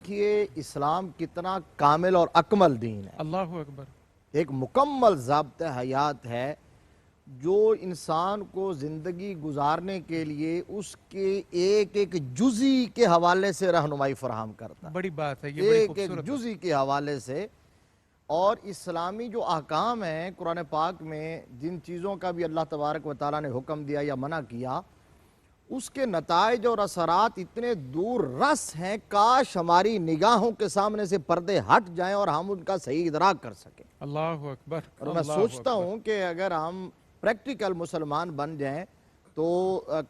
کہ اسلام کتنا کامل اور اکمل دین ہے، اللہ اکبر۔ ایک مکمل ضابطہ حیات ہے جو انسان کو زندگی گزارنے کے لیے اس کے ایک ایک جزی کے حوالے سے رہنمائی فراہم کرتا ہے، بڑی بات ہے، یہ بڑی ایک خوبصورت ایک جزی کے حوالے سے۔ اور اسلامی جو احکام ہیں قرآن پاک میں جن چیزوں کا بھی اللہ تبارک و تعالیٰ نے حکم دیا یا منع کیا، اس کے نتائج اور اثرات اتنے دور رس ہیں، کاش ہماری نگاہوں کے سامنے سے پردے ہٹ جائیں اور ہم ان کا صحیح ادراک کر سکیں۔ اللہ اکبر۔ اور میں سوچتا ہوں کہ اگر ہم پریکٹیکل مسلمان بن جائیں تو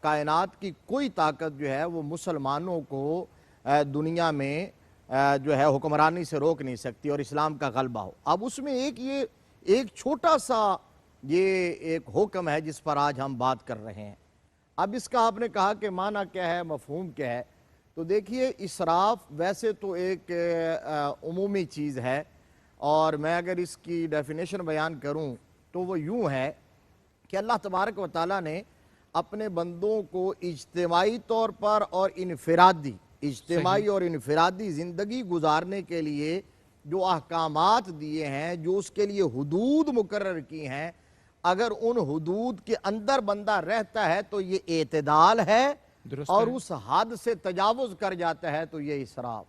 کائنات کی کوئی طاقت جو ہے وہ مسلمانوں کو دنیا میں جو ہے حکمرانی سے روک نہیں سکتی اور اسلام کا غلبہ ہو۔ اب اس میں ایک چھوٹا سا یہ ایک حکم ہے جس پر آج ہم بات کر رہے ہیں۔ اب اس کا آپ نے کہا کہ معنی کیا ہے، مفہوم کیا ہے، تو دیکھیے اسراف ویسے تو ایک عمومی چیز ہے، اور میں اگر اس کی ڈیفینیشن بیان کروں تو وہ یوں ہے کہ اللہ تبارک و تعالیٰ نے اپنے بندوں کو اجتماعی طور پر اور اجتماعی اور انفرادی زندگی گزارنے کے لیے جو احکامات دیے ہیں، جو اس کے لیے حدود مقرر کی ہیں، اگر ان حدود کے اندر بندہ رہتا ہے تو یہ اعتدال ہے، اور اس حد سے تجاوز کر جاتا ہے تو یہ اسراف۔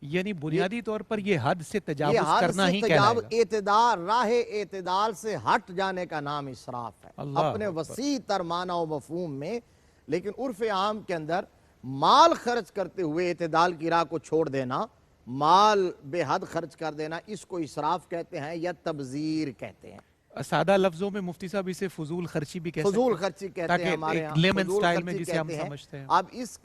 یعنی بنیادی طور پر یہ حد سے تجاوز کرنا ہی کہلائے گا۔ راہ اعتدال سے ہٹ جانے کا نام اسراف ہے اپنے وسیع تر معنی و مفہوم میں۔ لیکن عرف عام کے اندر مال خرچ کرتے ہوئے اعتدال کی راہ کو چھوڑ دینا، مال بے حد خرچ کر دینا، اس کو اسراف کہتے ہیں یا تبذیر کہتے ہیں۔ سادہ لفظوں میں مفتی صاحب اسے فضول خرچی بھی کہہ سکتے ہیں، فضول خرچی کہتے ہیں ہمارے ایک لیمن سٹائل میں جسے ہم سمجھتے ہیں۔ اب اس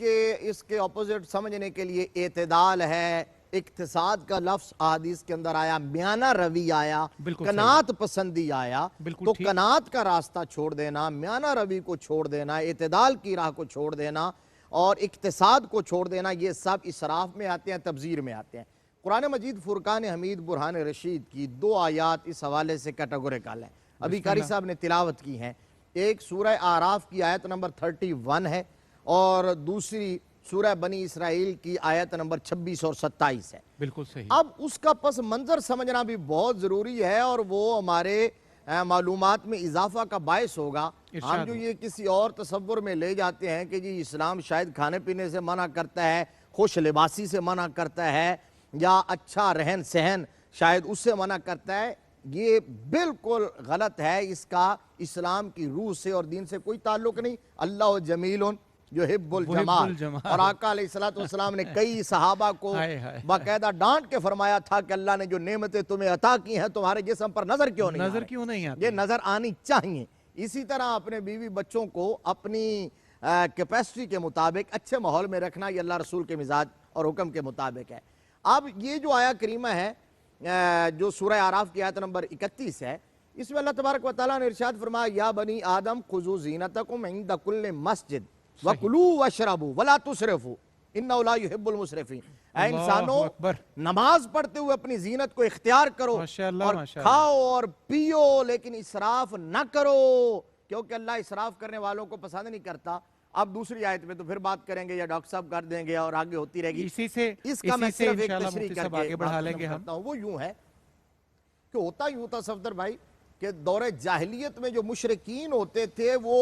کے اپوزٹ سمجھنے کے لیے اعتدال ہے، اقتصاد کا لفظ احادیث کے اندر آیا، میانہ روی آیا، قناعت پسندی آیا، تو قناعت کا راستہ چھوڑ دینا، میانہ روی کو چھوڑ دینا، اعتدال کی راہ کو چھوڑ دینا اور اقتصاد کو چھوڑ دینا، یہ سب اسراف میں آتے ہیں، تبذیر میں آتے ہیں۔ قرآن مجید فرقان حمید برہان رشید کی 2 آیات اس حوالے سے کیٹیگوریکل ہیں، ابھی قاری صاحب نے تلاوت کی ہیں۔ ایک سورہ اعراف کی آیت نمبر 31 ہے اور دوسری سورہ بنی اسرائیل کی آیت نمبر 26 اور 27 ہے۔ بالکل صحیح۔ اب اس کا پس منظر سمجھنا بھی بہت ضروری ہے اور وہ ہمارے معلومات میں اضافہ کا باعث ہوگا۔ ہم جو یہ کسی اور تصور میں لے جاتے ہیں کہ جی اسلام شاید کھانے پینے سے منع کرتا ہے، خوش لباسی سے منع کرتا ہے، یا اچھا رہن سہن شاید اس سے منع کرتا ہے، یہ بالکل غلط ہے۔ اس کا اسلام کی روح سے اور دین سے کوئی تعلق نہیں۔ اللہ جمیل یحب الجمال، اور آقا علیہ السلام نے کئی صحابہ کو باقاعدہ ڈانٹ کے فرمایا تھا کہ اللہ نے جو نعمتیں تمہیں عطا کی ہیں تمہارے جسم پر نظر کیوں نہیں آتی؟ یہ نظر آنی چاہیے۔ اسی طرح اپنے بیوی بچوں کو اپنی کیپیسٹی کے مطابق اچھے ماحول میں رکھنا، یہ اللہ رسول کے مزاج اور حکم کے مطابق ہے۔ اب یہ جو آیا کریمہ ہے جو سورہ اعراف کی آیت نمبر 31 ہے، اس میں اللہ تبارک و تعالیٰ نے ارشاد فرمایا یا بنی آدم خذوا زینتکم عند کل مسجد وَكُلُوا وَاشْرَبُوا وَلَا تُسْرِفُوا إِنَّهُ لَا يُحِبُّ الْمُسْرِفِينَ۔ اے انسانوں، نماز پڑھتے ہوئے اپنی زینت کو اختیار کرو اور کھاؤ اور پیو، لیکن اسراف نہ کرو، کیونکہ اللہ اسراف کرنے والوں کو پسند نہیں کرتا۔ اب دوسری آیت میں تو پھر بات کریں گے یا ڈاکٹر صاحب کر دیں گے اور آگے ہوتی رہے گی، اس کا میں صرف ایک تشریح کر کے بات کرتا ہوں۔ وہ یوں ہے کہ ہوتا یوں تھا صفدر بھائی کہ دور جاہلیت میں جو مشرکین ہوتے تھے وہ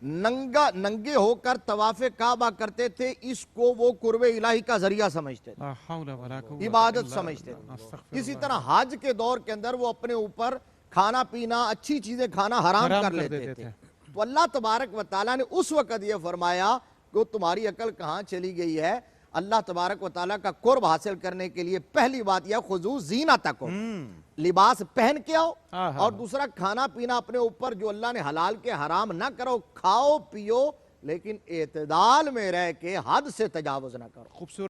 ننگے ہو کر طواف کعبہ کرتے تھے، اس کو وہ قرب الہی کا ذریعہ سمجھتے تھے، عبادت سمجھتے تھے۔ اسی طرح حج کے دور کے اندر وہ اپنے اوپر کھانا پینا، اچھی چیزیں کھانا حرام کر لیتے تھے۔ تو اللہ تبارک و تعالیٰ نے اس وقت یہ فرمایا کہ تمہاری عقل کہاں چلی گئی ہے؟ اللہ تبارک و تعالیٰ کا قرب حاصل کرنے کے لیے پہلی بات یہ خذوا زینتکم، لباس پہن کے آؤ، اور دوسرا کھانا پینا اپنے اوپر جو اللہ نے حلال کے حرام نہ کرو، کھاؤ پیو، لیکن اعتدال میں رہ کے حد سے تجاوز نہ کرو۔